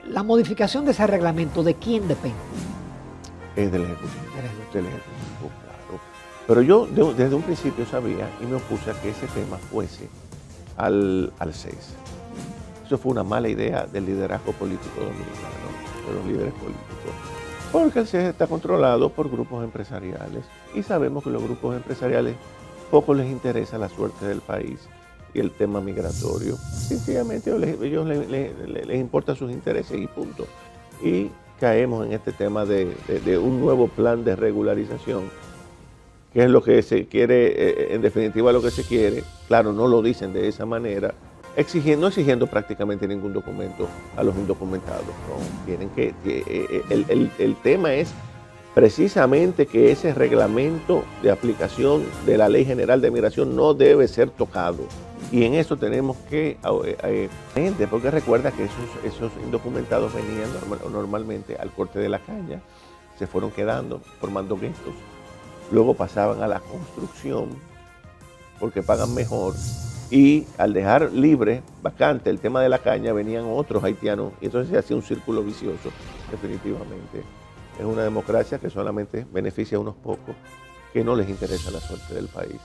La modificación de ese reglamento, ¿de quién depende? Es del Ejecutivo. Del Ejecutivo, claro. Pero yo desde un principio sabía y me opuse a que ese tema fuese al CES. Eso fue una mala idea del liderazgo político dominicano, de los líderes políticos. Porque el CES está controlado por grupos empresariales y sabemos que los grupos empresariales poco les interesa la suerte del país y el tema migratorio. Sencillamente ellos les importan sus intereses y punto. Y caemos en este tema de un nuevo plan de regularización, que es lo que se quiere, en definitiva lo que se quiere. Claro, no lo dicen de esa manera, no exigiendo prácticamente ningún documento a los indocumentados. No, tienen que, el tema es precisamente que ese reglamento de aplicación de la Ley General de Migración no debe ser tocado. Y en eso tenemos que, porque recuerda que esos indocumentados venían normalmente al corte de la caña, se fueron quedando, formando guetos, luego pasaban a la construcción, porque pagan mejor, y al dejar libre, vacante el tema de la caña, venían otros haitianos, y entonces se hacía un círculo vicioso, definitivamente. Es una democracia que solamente beneficia a unos pocos, que no les interesa la suerte del país.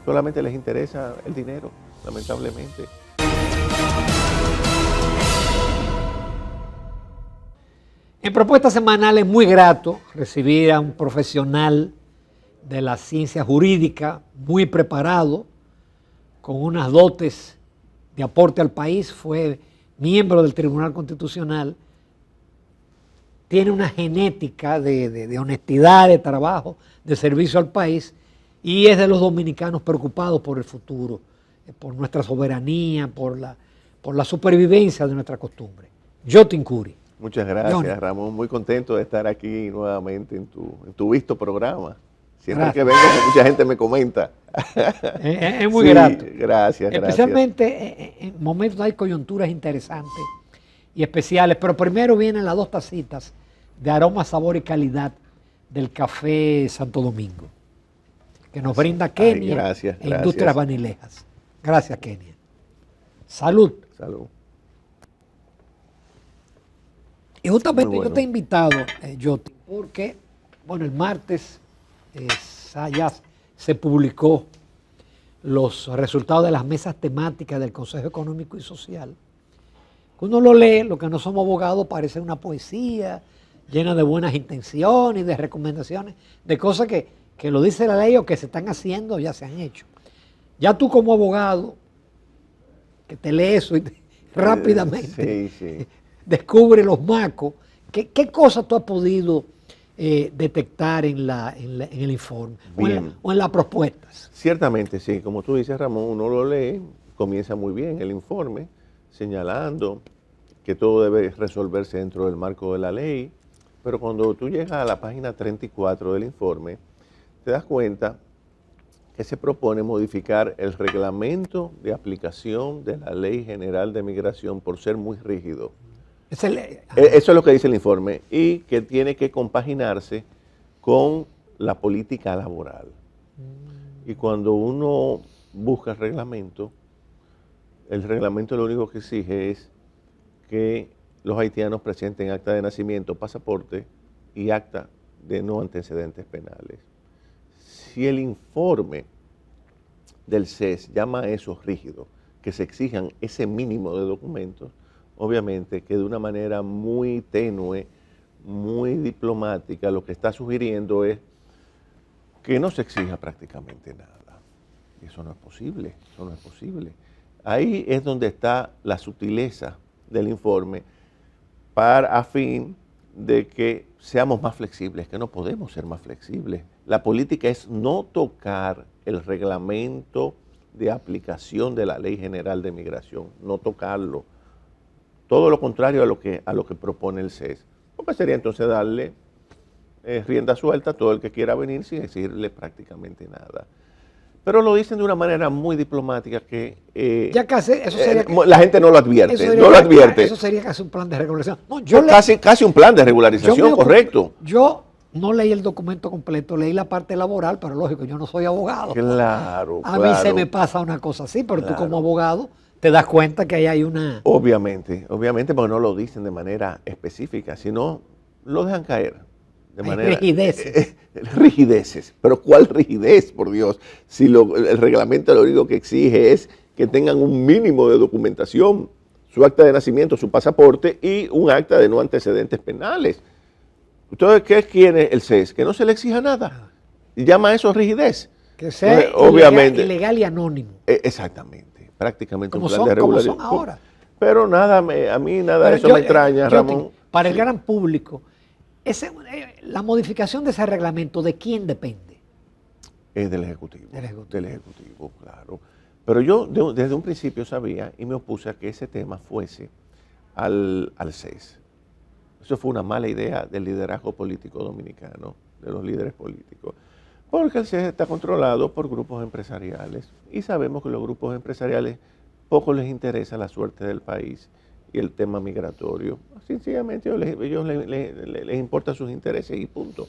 Solamente les interesa el dinero, lamentablemente. En Propuesta Semanal es muy grato recibir a un profesional de la ciencia jurídica, muy preparado, con unas dotes de aporte al país, fue miembro del Tribunal Constitucional, tiene una genética de honestidad, de trabajo, de servicio al país, y es de los dominicanos preocupados por el futuro, por nuestra soberanía, por la supervivencia de nuestra costumbre. Jotin Curi. Muchas gracias, Ramón. Muy contento de estar aquí nuevamente en tu visto programa. Siempre que vengo, mucha gente me comenta. Es muy grato. Gracias. Especialmente en momentos hay coyunturas interesantes y especiales. Pero primero vienen las 2 tacitas de aroma, sabor y calidad del café Santo Domingo, que nos brinda Kenia e Industrias Vanilejas. Gracias, Kenia. Salud. Salud. Y justamente yo te he invitado, Jotin, porque, bueno, el martes ya se publicó los resultados de las mesas temáticas del Consejo Económico y Social. Uno lo lee, lo que no somos abogados, parece una poesía llena de buenas intenciones, de recomendaciones, de cosas que lo dice la ley o que se están haciendo o ya se han hecho. Ya tú como abogado, que te lees eso rápidamente, descubre los macos, ¿qué cosas tú has podido detectar en el informe o en las propuestas? Ciertamente, sí. Como tú dices, Ramón, uno lo lee, comienza muy bien el informe, señalando que todo debe resolverse dentro del marco de la ley, pero cuando tú llegas a la página 34 del informe, te das cuenta que se propone modificar el reglamento de aplicación de la Ley General de Migración por ser muy rígido. Eso es lo que dice el informe, y que tiene que compaginarse con la política laboral. Y cuando uno busca el reglamento lo único que exige es que los haitianos presenten acta de nacimiento, pasaporte y acta de no antecedentes penales. Si el informe del CES llama a eso rígido, que se exijan ese mínimo de documentos, obviamente que de una manera muy tenue, muy diplomática, lo que está sugiriendo es que no se exija prácticamente nada. Y eso no es posible, eso no es posible. Ahí es donde está la sutileza del informe a fin de que seamos más flexibles, que no podemos ser más flexibles. La política es no tocar el reglamento de aplicación de la Ley General de Migración, no tocarlo. Todo lo contrario a lo que propone el CES. Porque sería entonces darle rienda suelta a todo el que quiera venir sin decirle prácticamente nada. Pero lo dicen de una manera muy diplomática que ya casi, eso sería la gente no lo advierte. Eso sería casi un plan de regularización. No, casi un plan de regularización, correcto. Yo no leí el documento completo, leí la parte laboral, pero lógico, yo no soy abogado. Claro. A mí se me pasa una cosa así, pero tú como abogado te das cuenta que ahí hay una... Obviamente, porque no lo dicen de manera específica, sino lo dejan caer. De manera, rigideces. Rigideces. Pero ¿cuál rigidez, por Dios? Si el reglamento lo único que exige es que tengan un mínimo de documentación, su acta de nacimiento, su pasaporte y un acta de no antecedentes penales. Entonces, ¿qué quiere el CES? Que no se le exija nada. Y llama eso rigidez. Que sea entonces, obviamente, ilegal y anónimo. Exactamente. Prácticamente como un plan son, de regulación. como son ahora. Pero nada, a mí nada de eso me extraña, Ramón. Para el gran público, la modificación de ese reglamento, ¿de quién depende? Es del Ejecutivo. Del Ejecutivo, claro. Pero yo desde un principio sabía y me opuse a que ese tema fuese al CES. Eso fue una mala idea del liderazgo político dominicano, de los líderes políticos. Porque el CES está controlado por grupos empresariales y sabemos que los grupos empresariales poco les interesa la suerte del país y el tema migratorio. Sencillamente ellos les importan sus intereses y punto.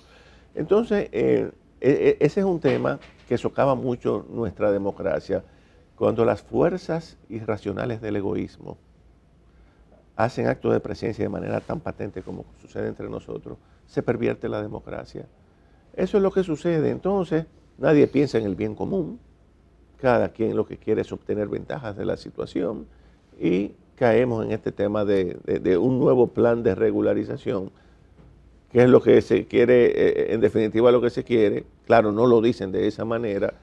Entonces, ese es un tema que socava mucho nuestra democracia. Cuando las fuerzas irracionales del egoísmo hacen actos de presencia de manera tan patente como sucede entre nosotros, se pervierte la democracia. Eso es lo que sucede. Entonces, nadie piensa en el bien común. Cada quien lo que quiere es obtener ventajas de la situación y caemos en este tema de un nuevo plan de regularización, que es lo que se quiere, en definitiva lo que se quiere. Claro, no lo dicen de esa manera,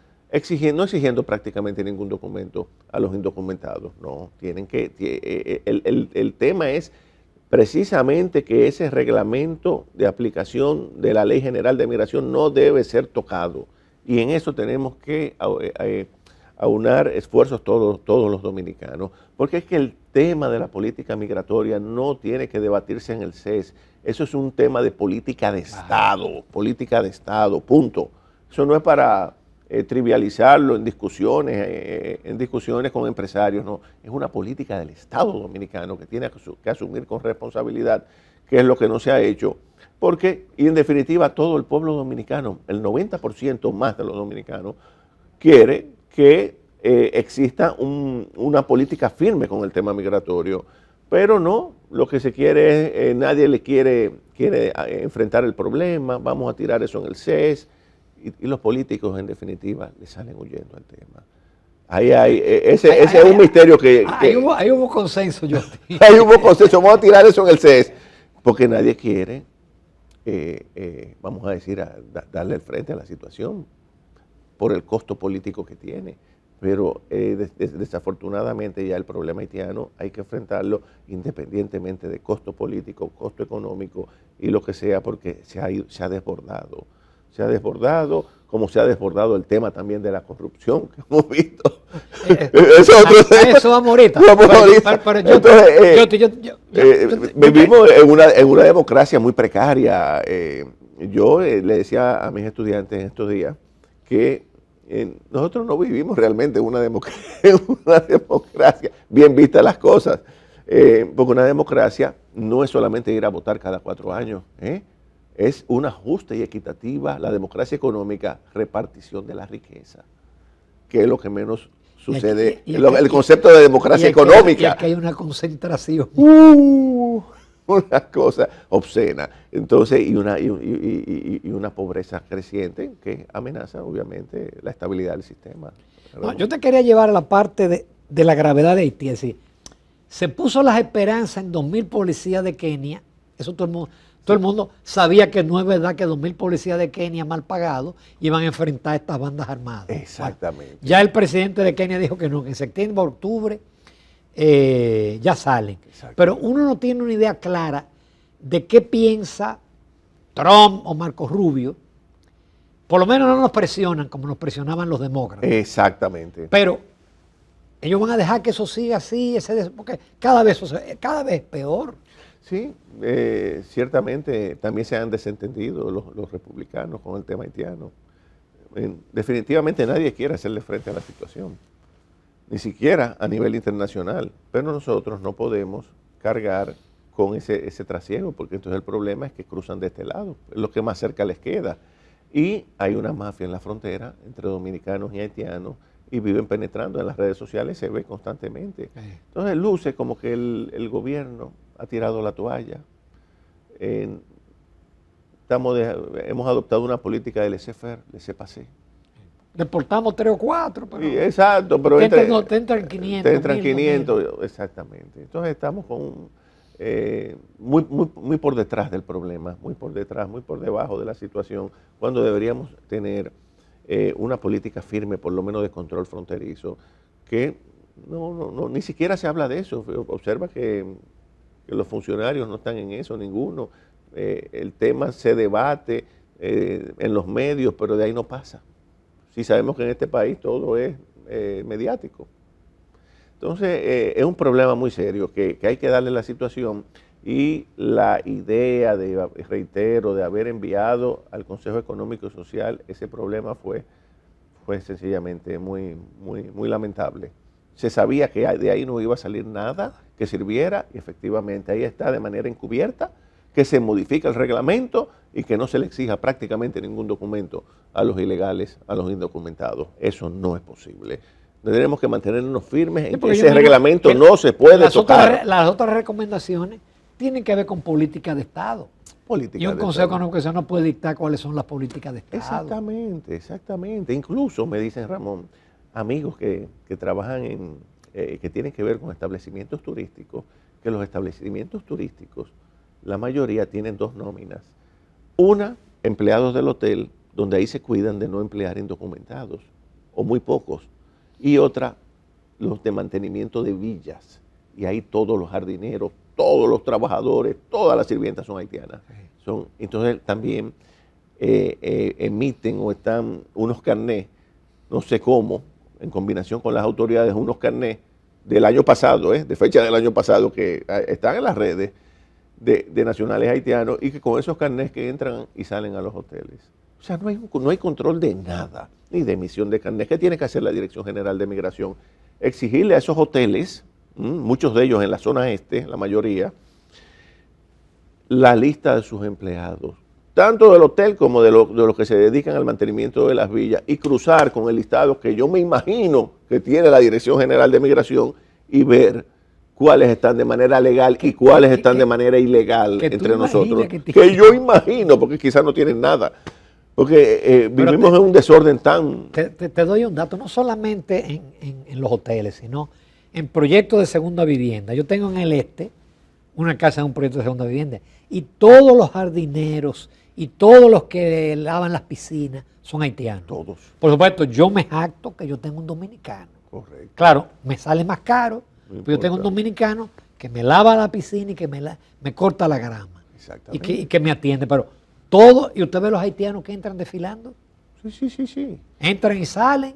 no exigiendo prácticamente ningún documento a los indocumentados. No, tienen que, el tema es precisamente que ese reglamento de aplicación de la Ley General de Migración no debe ser tocado. Y en eso tenemos que aunar esfuerzos todos los dominicanos, porque es que el tema de la política migratoria no tiene que debatirse en el CES. Eso es un tema de política de Estado, punto. Eso no es para trivializarlo en discusiones con empresarios, no. Es una política del Estado dominicano que tiene que asumir con responsabilidad, que es lo que no se ha hecho, porque, y en definitiva, todo el pueblo dominicano, el 90% más de los dominicanos, quiere que exista una política firme con el tema migratorio, pero no, lo que se quiere es, nadie le quiere enfrentar el problema, vamos a tirar eso en el CES, y los políticos en definitiva le salen huyendo al tema. Ese es un misterio que... Ahí hubo consenso, yo. Ahí hubo consenso, vamos a tirar eso en el CES, porque nadie quiere, vamos a decir, darle el frente a la situación por el costo político que tiene. Pero desafortunadamente ya el problema haitiano hay que enfrentarlo independientemente de costo político, costo económico y lo que sea, porque se ha desbordado. Se ha desbordado, como se ha desbordado el tema también de la corrupción que hemos visto. Eso vamos ahorita. Vivimos en una democracia muy precaria. Yo le decía a mis estudiantes en estos días que nosotros no vivimos realmente en una democracia bien vistas las cosas, porque una democracia no es solamente ir a votar cada 4 años, es una justa y equitativa, la democracia económica, repartición de la riqueza, que es lo que menos sucede, el concepto de democracia económica. Y aquí hay una concentración. Una cosa obscena. Entonces, y una pobreza creciente que amenaza, obviamente, la estabilidad del sistema. No, yo te quería llevar a la parte de la gravedad de Haití. Es decir, se puso las esperanzas en 2.000 policías de Kenia. Eso todo el mundo sabía que no es verdad que 2.000 policías de Kenia mal pagados iban a enfrentar a estas bandas armadas. Exactamente. Bueno, ya el presidente de Kenia dijo que no, que en septiembre, octubre ya salen. Pero uno no tiene una idea clara de qué piensa Trump o Marco Rubio. Por lo menos no nos presionan como nos presionaban los demócratas. Exactamente. Pero ellos van a dejar que eso siga así, porque cada vez es peor. Sí, ciertamente también se han desentendido los republicanos con el tema haitiano. Definitivamente nadie quiere hacerle frente a la situación, ni siquiera a nivel internacional, pero nosotros no podemos cargar con ese trasiego, porque entonces el problema es que cruzan de este lado, es lo que más cerca les queda. Y hay una mafia en la frontera entre dominicanos y haitianos, y viven penetrando en las redes sociales, se ve constantemente. Entonces luce como que el gobierno ha tirado la toalla. Hemos adoptado una política de laissez-faire, laissez-passer. Deportamos 3 o 4, pero Sí, exacto, pero te entran 500. te entran 1000, 500, exactamente. Entonces estamos muy por detrás del problema, muy por detrás, muy por debajo de la situación, cuando deberíamos tener una política firme, por lo menos de control fronterizo, que ni siquiera se habla de eso. Observa que los funcionarios no están en eso, ninguno. El tema se debate en los medios, pero de ahí no pasa. Sí sabemos que en este país todo es mediático. Entonces, es un problema muy serio que hay que darle la situación, y la idea reitero, de haber enviado al Consejo Económico y Social ese problema fue sencillamente muy lamentable. Se sabía que de ahí no iba a salir nada que sirviera, y efectivamente ahí está de manera encubierta, que se modifica el reglamento y que no se le exija prácticamente ningún documento a los ilegales, a los indocumentados. Eso no es posible. Tenemos que mantenernos firmes en que ese reglamento no se puede tocar. Las otras recomendaciones tienen que ver con política de Estado. Y un Consejo Económico y Social no puede dictar cuáles son las políticas de Estado. Exactamente, exactamente. Incluso me dicen, Ramón, amigos que trabajan que tienen que ver con establecimientos turísticos, que los establecimientos turísticos, la mayoría tienen 2 nóminas. Una, empleados del hotel, donde ahí se cuidan de no emplear indocumentados, o muy pocos. Y otra, los de mantenimiento de villas. Y ahí todos los jardineros, todos los trabajadores, todas las sirvientas son haitianas. Entonces también emiten o están unos carnés, no sé cómo, en combinación con las autoridades, unos carnés del año pasado, de fecha del año pasado, que están en las redes, de nacionales haitianos, y que con esos carnés que entran y salen a los hoteles. O sea, no hay control de nada, ni de emisión de carnés. ¿Qué tiene que hacer la Dirección General de Migración? Exigirle a esos hoteles, muchos de ellos en la zona este, la mayoría, la lista de sus empleados, tanto del hotel como de los que se dedican al mantenimiento de las villas, y cruzar con el listado que yo me imagino que tiene la Dirección General de Migración, y ver cuáles están de manera legal y cuáles están de manera ilegal entre nosotros. Que yo imagino, porque quizás no tienen nada. Porque vivimos en un desorden tan... Te doy un dato, no solamente en los hoteles, sino en proyectos de segunda vivienda. Yo tengo en el este una casa en un proyecto de segunda vivienda, y todos los jardineros y todos los que lavan las piscinas son haitianos. Todos. Por supuesto, yo me jacto que yo tengo un dominicano. Correcto. Claro, me sale más caro, pero yo tengo un dominicano que me lava la piscina y que me corta la grama. Exactamente. Y que me atiende, pero todo, y usted ve los haitianos que entran desfilando. Sí. Entran y salen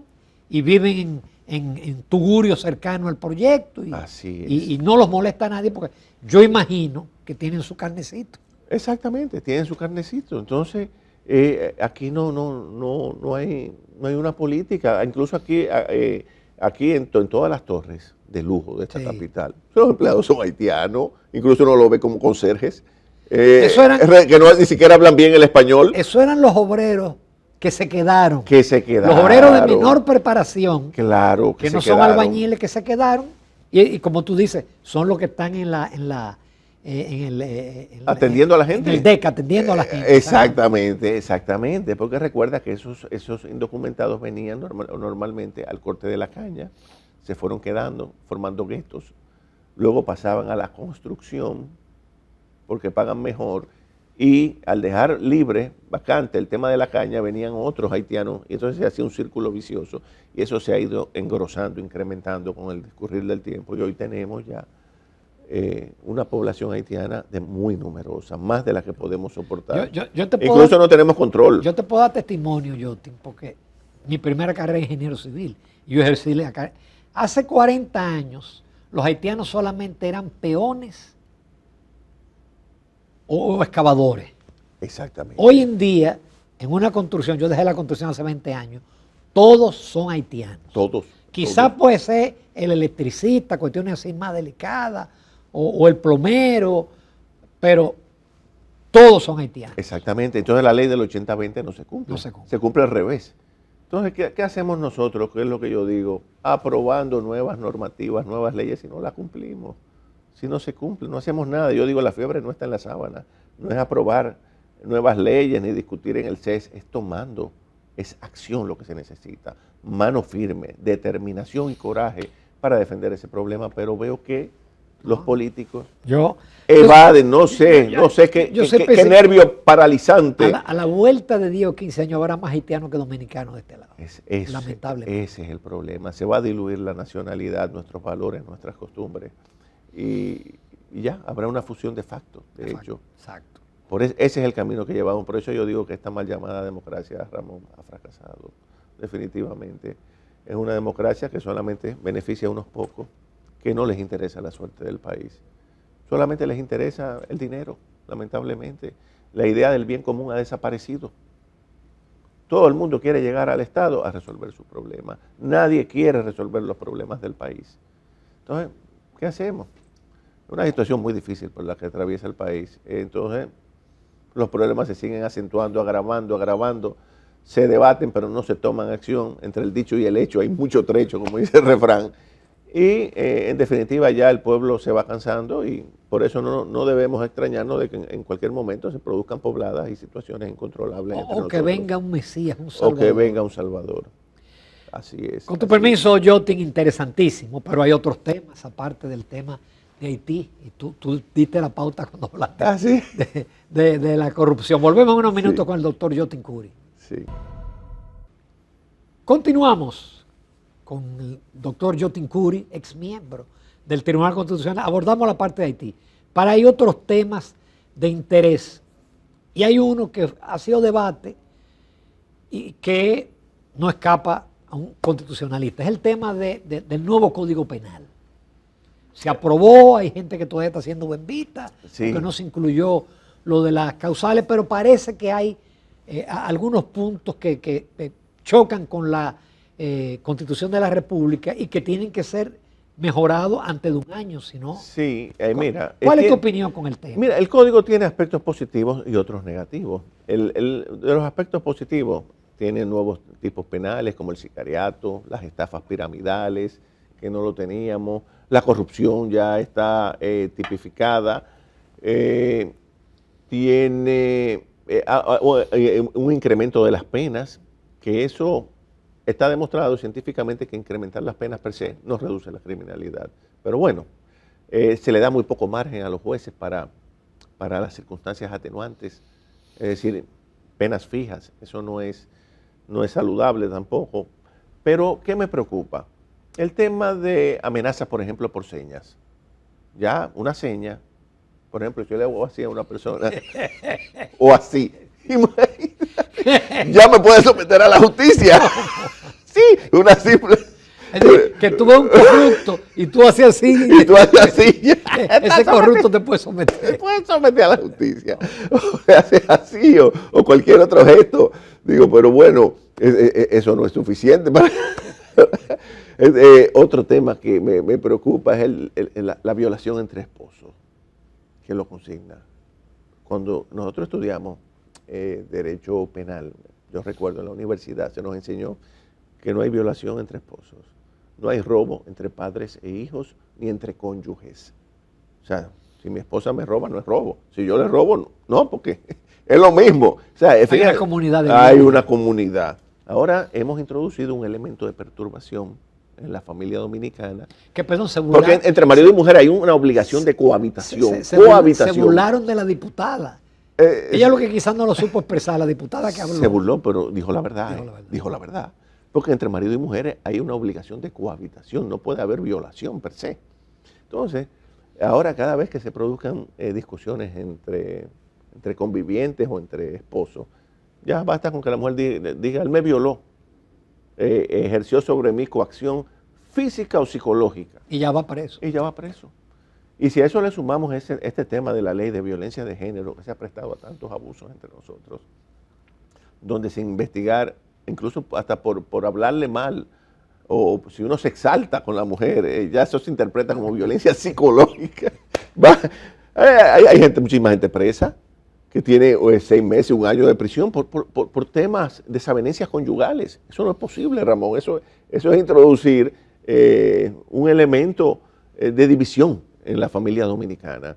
y viven en tugurio cercano al proyecto, Así es. Y no los molesta a nadie, porque yo imagino que tienen su carnecito. Exactamente, tienen su carnecito. Entonces, aquí no hay una política. Incluso aquí en todas las torres de lujo de esta capital, los empleados son haitianos, incluso uno lo ve como conserjes, que ni siquiera hablan bien el español. Eso eran los obreros que se quedaron. Los obreros de menor preparación. Claro, que no son albañiles, que se quedaron. Y como tú dices, son los que están atendiendo a la gente. En el DEC, atendiendo a la gente. Exactamente, porque recuerda que esos indocumentados venían normalmente al corte de la caña, se fueron quedando, formando guetos, luego pasaban a la construcción, porque pagan mejor, y al dejar libre, vacante el tema de la caña, venían otros haitianos, y entonces se hacía un círculo vicioso, y eso se ha ido engrosando, incrementando con el discurrir del tiempo, y hoy tenemos ya una población haitiana muy numerosa, más de la que podemos soportar. Incluso no tenemos control. Yo te puedo dar testimonio, Yotin, porque mi primera carrera es ingeniero civil, y yo ejercí la carrera. Hace 40 años, los haitianos solamente eran peones o excavadores. Exactamente. Hoy en día, en una construcción, yo dejé la construcción hace 20 años, todos son haitianos. Todos. Quizás puede ser el electricista, cuestiones así más delicadas, o el plomero, pero todos son haitianos. Exactamente. Entonces la ley del 80-20 no se cumple. No se cumple. Se cumple al revés. Entonces, ¿qué hacemos nosotros? ¿Qué es lo que yo digo? Aprobando nuevas normativas, nuevas leyes, si no las cumplimos. Si no se cumple, no hacemos nada. Yo digo, la fiebre no está en la sábana. No es aprobar nuevas leyes ni discutir en el CES, es tomando, es acción lo que se necesita. Mano firme, determinación y coraje para defender ese problema, pero veo que los políticos evaden, no sé qué nervio paralizante. A la vuelta de 10 o 15 años habrá más haitianos que dominicanos de este lado. Lamentablemente. Ese es el problema. Se va a diluir la nacionalidad, nuestros valores, nuestras costumbres. Y ya, habrá una fusión de facto, de hecho. Exacto. Ese es el camino que llevamos. Por eso yo digo que esta mal llamada democracia, Ramón, ha fracasado. Definitivamente. Es una democracia que solamente beneficia a unos pocos, que no les interesa la suerte del país. Solamente les interesa el dinero, lamentablemente. La idea del bien común ha desaparecido. Todo el mundo quiere llegar al Estado a resolver sus problemas. Nadie quiere resolver los problemas del país. Entonces, ¿qué hacemos? Una situación muy difícil por la que atraviesa el país. Entonces, los problemas se siguen acentuando, agravando. Se debaten, pero no se toman acción. Entre el dicho y el hecho hay mucho trecho, como dice el refrán. Y en definitiva ya el pueblo se va cansando y por eso no debemos extrañarnos de que en cualquier momento se produzcan pobladas y situaciones incontrolables. O que venga un Mesías, un Salvador. O que venga un Salvador. Así es. Con tu permiso, Jotin, interesantísimo, pero hay otros temas, aparte del tema de Haití, y tú diste la pauta cuando hablaste de la corrupción. Volvemos en unos minutos con el doctor Jotin Curi. Sí. Continuamos con el doctor Jotin Curi, ex miembro del Tribunal Constitucional. Abordamos la parte de Haití. Pero hay otros temas de interés. Y hay uno que ha sido debate y que no escapa a un constitucionalista. Es el tema del nuevo Código Penal. Se aprobó, hay gente que todavía está haciendo bembita, porque no se incluyó lo de las causales, pero parece que hay algunos puntos que chocan con la Constitución de la República y que tienen que ser mejorados antes de un año, si no. Sí, mira. ¿Cuál es tu opinión con el tema? Mira, el código tiene aspectos positivos y otros negativos. De los aspectos positivos, tiene nuevos tipos penales como el sicariato, las estafas piramidales, que no lo teníamos, la corrupción ya está tipificada, tiene un incremento de las penas, que eso está demostrado científicamente que incrementar las penas per se no reduce la criminalidad. Pero bueno, se le da muy poco margen a los jueces para las circunstancias atenuantes, es decir, penas fijas. Eso no es saludable tampoco. Pero, ¿qué me preocupa? El tema de amenazas, por ejemplo, por señas. Ya, una seña, por ejemplo, yo le hago así a una persona, o así, ya me puede someter a la justicia. Sí, una simple. Es decir, que tú ves un corrupto y tú haces así. Y tú haces así. Ese corrupto te puede someter. Te puede someter a la justicia. O haces así o cualquier otro gesto. Digo, pero bueno, eso no es suficiente. Otro tema que me preocupa es la violación entre esposos, que lo consigna. Cuando nosotros estudiamos derecho penal, yo recuerdo en la universidad se nos enseñó que no hay violación entre esposos, no hay robo entre padres e hijos, ni entre cónyuges. O sea, si mi esposa me roba, no es robo. Si yo le robo, no, porque es lo mismo. O sea, hay una comunidad. Hay una comunidad. Ahora hemos introducido un elemento de perturbación en la familia dominicana. Que, perdón, porque entre marido y mujer hay una obligación de cohabitación. Se burlaron de la diputada. Ella lo que quizás no lo supo expresar, la diputada que habló. Se burló, pero dijo la verdad. Dijo la verdad. Porque entre marido y mujer hay una obligación de cohabitación, no puede haber violación per se. Entonces, ahora cada vez que se produzcan discusiones entre convivientes o entre esposos, ya basta con que la mujer diga, él me violó, ejerció sobre mí coacción física o psicológica. Y ya va preso. Y ya va preso. Y si a eso le sumamos este tema de la ley de violencia de género, que se ha prestado a tantos abusos entre nosotros, donde sin investigar, incluso hasta por hablarle mal, o si uno se exalta con la mujer, ya eso se interpreta como violencia psicológica. Hay muchísima gente presa que tiene 6 meses, 1 año de prisión por temas de desavenencias conyugales. Eso no es posible, Ramón. Eso es introducir un elemento de división en la familia dominicana.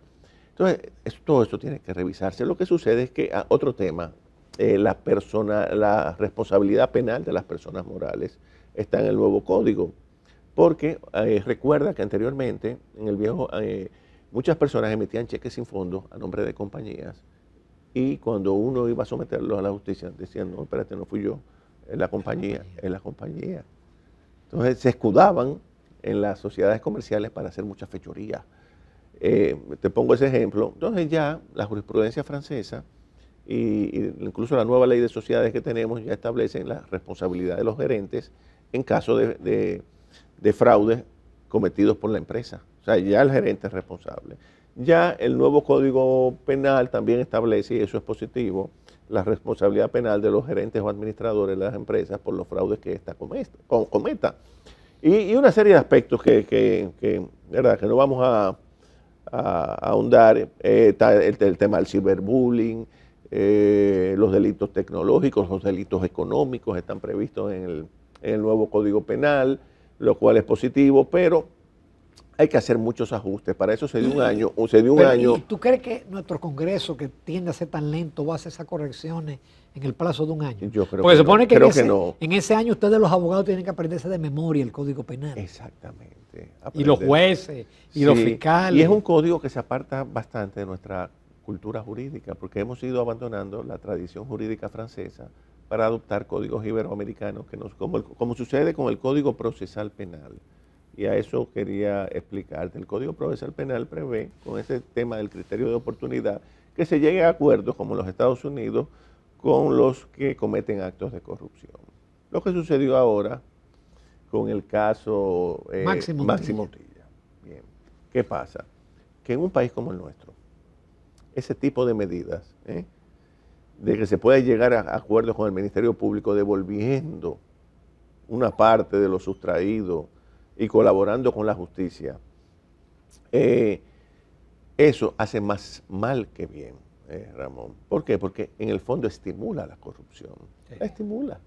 Entonces, todo esto tiene que revisarse. Lo que sucede es que, otro tema, la responsabilidad penal de las personas morales está en el nuevo código. Porque recuerda que anteriormente, en el viejo, muchas personas emitían cheques sin fondo a nombre de compañías, y cuando uno iba a someterlos a la justicia, decían, no, espérate, no fui yo, es la compañía, es la compañía. Entonces se escudaban en las sociedades comerciales para hacer muchas fechorías. Te pongo ese ejemplo. Entonces ya la jurisprudencia francesa y incluso la nueva ley de sociedades que tenemos ya establecen la responsabilidad de los gerentes en caso de fraudes cometidos por la empresa. O sea, ya el gerente es responsable. Ya el nuevo Código Penal también establece, y eso es positivo, la responsabilidad penal de los gerentes o administradores de las empresas por los fraudes que ésta cometa. Y una serie de aspectos ¿verdad?, que no vamos a ahondar. Está el tema del ciberbullying, los delitos tecnológicos, los delitos económicos están previstos en el nuevo Código Penal, lo cual es positivo, pero hay que hacer muchos ajustes. Para eso se dio un año. ¿Y tú crees que nuestro Congreso, que tiende a ser tan lento, va a hacer esas correcciones en el plazo de un año? Yo creo Porque se que supone no. que en ese año ustedes los abogados tienen que aprenderse de memoria el Código Penal. Exactamente. Y los jueces, y los fiscales. Y es un código que se aparta bastante de nuestra cultura jurídica, porque hemos ido abandonando la tradición jurídica francesa para adoptar códigos iberoamericanos, como sucede con el Código Procesal Penal. Y a eso quería explicarte. El Código Procesal Penal prevé, con ese tema del criterio de oportunidad, que se llegue a acuerdos, como en los Estados Unidos, con los que cometen actos de corrupción. Lo que sucedió ahora con el caso Máximo Montilla. Bien. ¿Qué pasa? Que en un país como el nuestro, ese tipo de medidas, de que se puede llegar a acuerdos con el Ministerio Público devolviendo una parte de lo sustraído y colaborando con la justicia, eso hace más mal que bien, Ramón. ¿Por qué? Porque en el fondo estimula la corrupción. Sí. La estimula.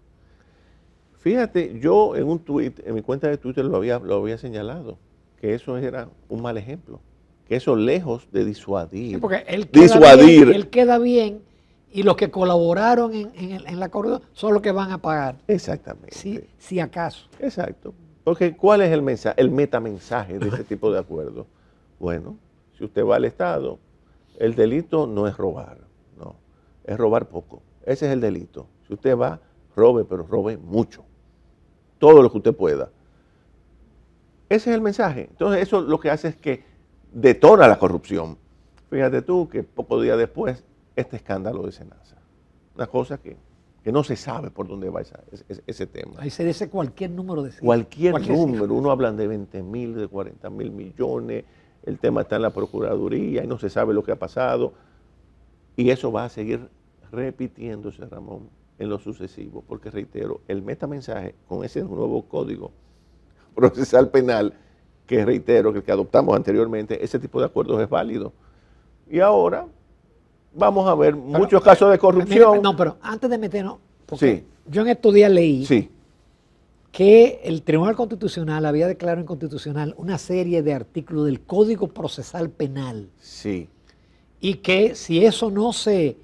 Fíjate, yo en un tuit, en mi cuenta de Twitter lo había señalado, que eso era un mal ejemplo, que eso lejos de disuadir. Sí, porque él queda bien y los que colaboraron en la corrupción son los que van a pagar. Exactamente. Si acaso. Exacto. Porque ¿cuál es el metamensaje de ese tipo de acuerdos? Bueno, si usted va al Estado, el delito no es robar, no, es robar poco. Ese es el delito. Si usted va, robe, pero robe mucho. Todo lo que usted pueda. Ese es el mensaje. Entonces eso lo que hace es que detona la corrupción. Fíjate tú que pocos días después, este escándalo de Senasa. Una cosa que no se sabe por dónde va ese tema. Ahí se dice cualquier número de cifras. Cualquier número. Cifra. Uno habla de 20.000, de 40.000 millones. El tema está en la Procuraduría y no se sabe lo que ha pasado. Y eso va a seguir repitiéndose, Ramón, en lo sucesivo. Porque reitero, el metamensaje con ese nuevo Código Procesal Penal, que reitero, que el que adoptamos anteriormente, ese tipo de acuerdos es válido. Y ahora vamos a ver muchos casos de corrupción. Pero antes de meternos, porque yo en estos días leí que el Tribunal Constitucional había declarado inconstitucional una serie de artículos del Código Procesal Penal. Sí. Y que si eso no se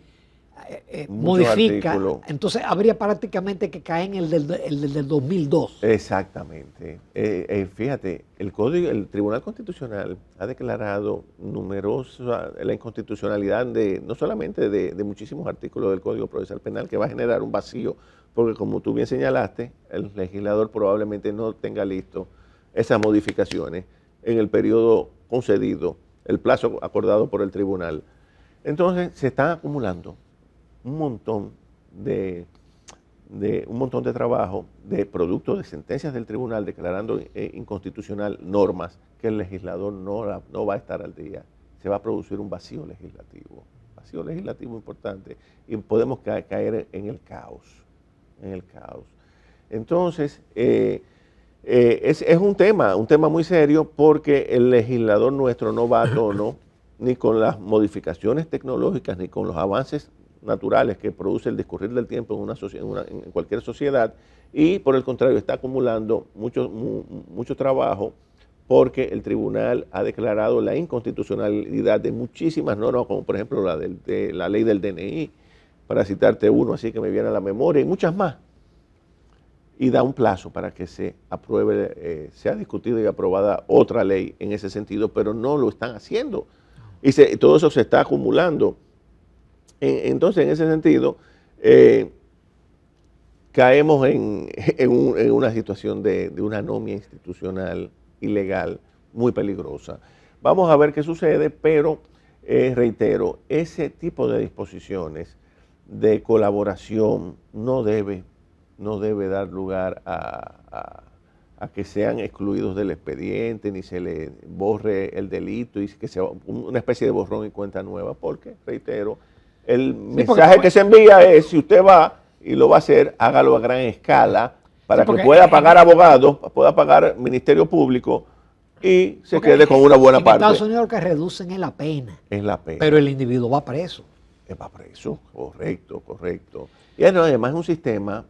modifica, entonces habría prácticamente que caer en el del 2002. Exactamente. Fíjate, el Tribunal Constitucional ha declarado la inconstitucionalidad no solamente de muchísimos artículos del Código Procesal Penal, que va a generar un vacío, porque como tú bien señalaste, el legislador probablemente no tenga listo esas modificaciones en el periodo concedido, el plazo acordado por el tribunal. Entonces se están acumulando un montón de trabajo de producto de sentencias del tribunal declarando inconstitucional normas que el legislador no va a estar al día. Se va a producir un vacío legislativo importante y podemos caer en el caos. Entonces, es un tema muy serio, porque el legislador nuestro no va a tono ni con las modificaciones tecnológicas, ni con los avances naturales que produce el discurrir del tiempo en cualquier sociedad, y por el contrario está acumulando mucho trabajo, porque el tribunal ha declarado la inconstitucionalidad de muchísimas normas, como por ejemplo la ley del DNI, para citarte uno así que me viene a la memoria, y muchas más. Y da un plazo para que se apruebe, sea discutida y aprobada otra ley en ese sentido, pero no lo están haciendo. Y todo eso se está acumulando. Entonces, en ese sentido, caemos en una situación de una anomia institucional ilegal muy peligrosa. Vamos a ver qué sucede, pero reitero, ese tipo de disposiciones de colaboración no debe dar lugar a que sean excluidos del expediente, ni se le borre el delito y que sea una especie de borrón y cuenta nueva, porque, reitero, el mensaje que se envía es: si usted va y lo va a hacer, hágalo a gran escala para que pueda pagar abogados, pueda pagar Ministerio Público y se quede con una buena parte. En Estados Unidos lo que reducen es la pena. Es la pena. Pero el individuo va preso. Va preso, correcto. Y además es un sistema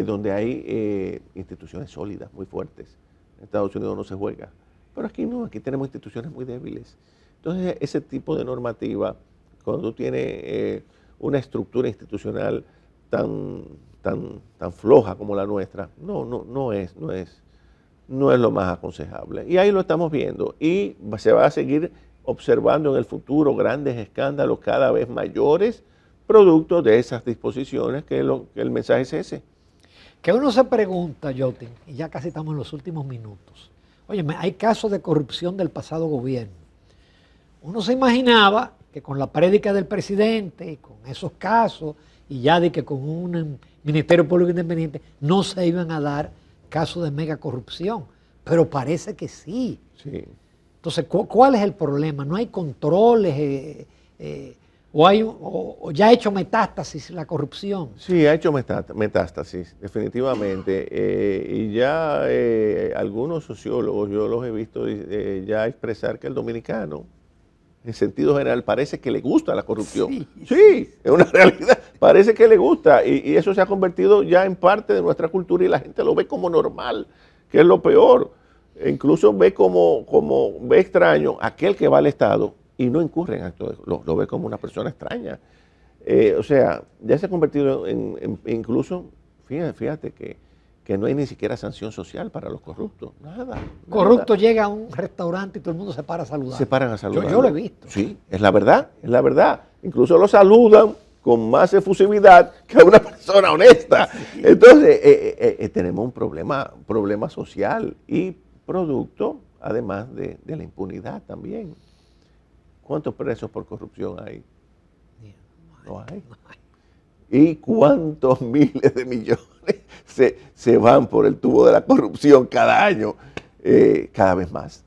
donde hay instituciones sólidas, muy fuertes. En Estados Unidos no se juega. Pero aquí no, aquí tenemos instituciones muy débiles. Entonces, ese tipo de normativa, cuando tú tienes una estructura institucional tan floja como la nuestra, no es lo más aconsejable. Y ahí lo estamos viendo. Y se va a seguir observando en el futuro grandes escándalos cada vez mayores, producto de esas disposiciones, que el mensaje es ese. Que uno se pregunta, Jotin, y ya casi estamos en los últimos minutos, oye, hay casos de corrupción del pasado gobierno. Uno se imaginaba que con la prédica del presidente y con esos casos, y ya de que con un Ministerio Público Independiente no se iban a dar casos de mega corrupción, pero parece que sí. Sí. Entonces, ¿cuál es el problema? ¿No hay controles? ¿O ya ha hecho metástasis la corrupción? Sí, ha hecho metástasis, definitivamente. Y ya algunos sociólogos, yo los he visto ya expresar que el dominicano, en sentido general, parece que le gusta la corrupción. Sí, es una realidad. Parece que le gusta. Y eso se ha convertido ya en parte de nuestra cultura y la gente lo ve como normal, que es lo peor. E incluso ve ve extraño aquel que va al Estado y no incurre en actos, lo ve como una persona extraña. O sea, ya se ha convertido incluso, fíjate que no hay ni siquiera sanción social para los corruptos, nada. Corrupto llega a un restaurante y todo el mundo se para a saludar. Se paran a saludar. Yo lo he visto. Sí, es la verdad. Incluso lo saludan con más efusividad que a una persona honesta. Entonces, tenemos un problema social y producto, además de la impunidad también. ¿Cuántos presos por corrupción hay? No hay. ¿Y cuántos miles de millones se van por el tubo de la corrupción cada año? Cada vez más.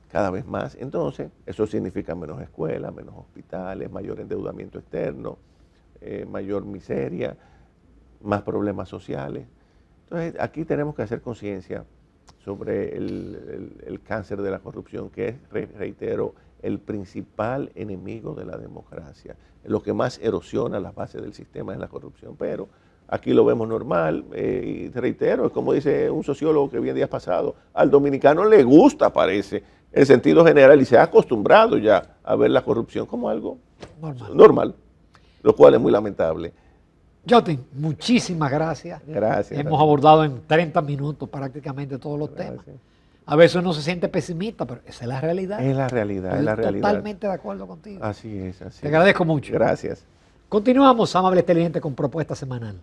Entonces, eso significa menos escuelas, menos hospitales, mayor endeudamiento externo, mayor miseria, más problemas sociales. Entonces, aquí tenemos que hacer conciencia sobre el cáncer de la corrupción, que es, reitero, el principal enemigo de la democracia. Lo que más erosiona las bases del sistema es la corrupción, pero aquí lo vemos normal, y reitero, es como dice un sociólogo que vi en días pasados, al dominicano le gusta, parece, en sentido general, y se ha acostumbrado ya a ver la corrupción como algo normal, lo cual es muy lamentable. Jotin, muchísimas gracias. Gracias. Hemos abordado en 30 minutos prácticamente todos los temas. A veces uno se siente pesimista, pero esa es la realidad. Es la realidad, es la realidad. Totalmente de acuerdo contigo. Así es. Te agradezco mucho. Gracias. Continuamos, Amable Inteligente, con Propuesta Semanal.